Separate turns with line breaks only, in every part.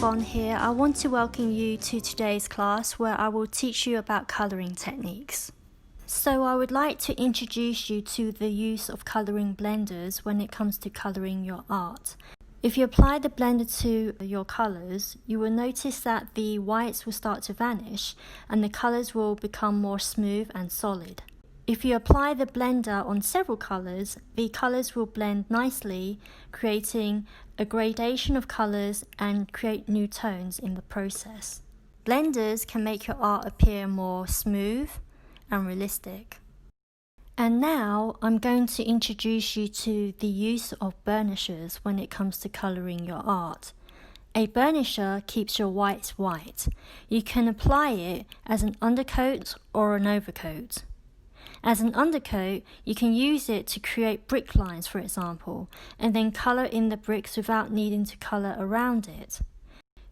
Yvonne here. I want to welcome you to today's class where I will teach you about colouring techniques. So I would like to introduce you to the use of colouring blenders when it comes to colouring your art. If you apply the blender to your colours, you will notice that the whites will start to vanish and the colours will become more smooth and solid. If you apply the blender on several colours, the colours will blend nicely, creating a gradation of colours and create new tones in the process. Blenders can make your art appear more smooth and realistic. And now I'm going to introduce you to the use of burnishers when it comes to colouring your art. A burnisher keeps your whites white. You can apply it as an undercoat or an overcoat. As an undercoat, you can use it to create brick lines, for example, and then colour in the bricks without needing to colour around it.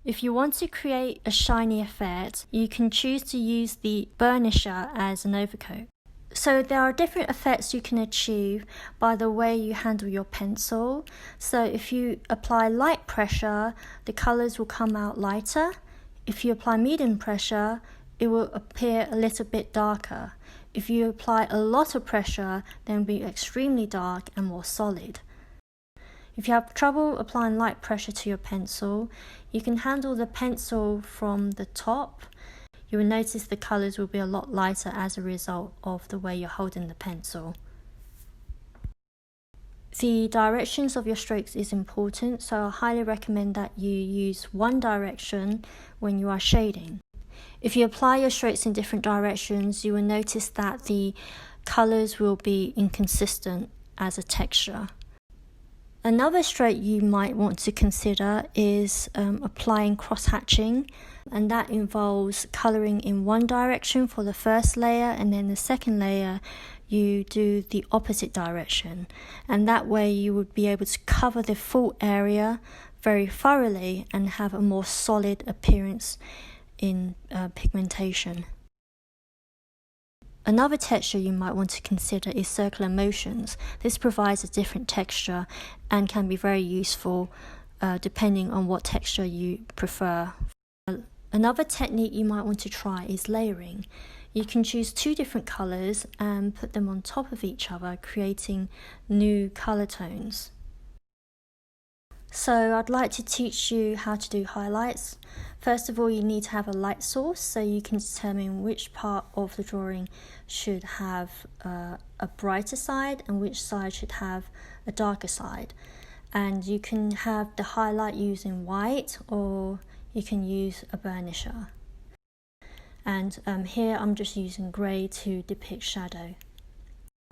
If you want to create a shiny effect, you can choose to use the burnisher as an overcoat. So there are different effects you can achieve by the way you handle your pencil. So if you apply light pressure, the colours will come out lighter. If you apply medium pressure, it will appear a little bit darker. If you apply a lot of pressure, then it will be extremely dark and more solid. If you have trouble applying light pressure to your pencil, you can handle the pencil from the top. You will notice the colours will be a lot lighter as a result of the way you're holding the pencil. The directions of your strokes is important, so I highly recommend that you use one direction when you are shading. If you apply your strokes in different directions, you will notice that the colours will be inconsistent as a texture. Another stroke you might want to consider is applying cross-hatching, and that involves colouring in one direction for the first layer, and then the second layer you do the opposite direction, and that way you would be able to cover the full area very thoroughly and have a more solid appearance in pigmentation. Another texture you might want to consider is circular motions. This provides a different texture and can be very useful depending on what texture you prefer. Another technique you might want to try is layering. You can choose two different colours and put them on top of each other, creating new colour tones. So I'd like to teach you how to do highlights. First of all, you need to have a light source so you can determine which part of the drawing should have a brighter side and which side should have a darker side. And you can have the highlight using white, or you can use a burnisher. And here I'm just using grey to depict shadow.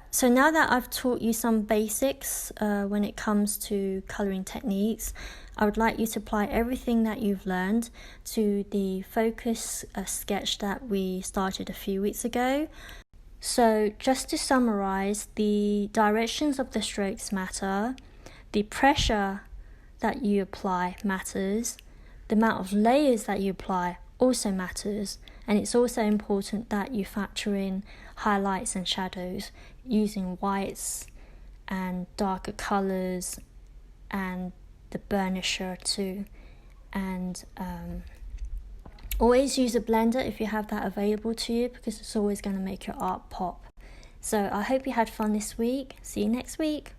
So now that I've taught you some basics when it comes to colouring techniques, I would like you to apply everything that you've learned to the focus sketch that we started a few weeks ago. So just to summarise, the directions of the strokes matter, the pressure that you apply matters, the amount of layers that you apply also matters, and it's also important that you factor in highlights and shadows using whites and darker colours and the burnisher too. And always use a blender if you have that available to you, because it's always going to make your art pop. So I hope you had fun this week. See you next week.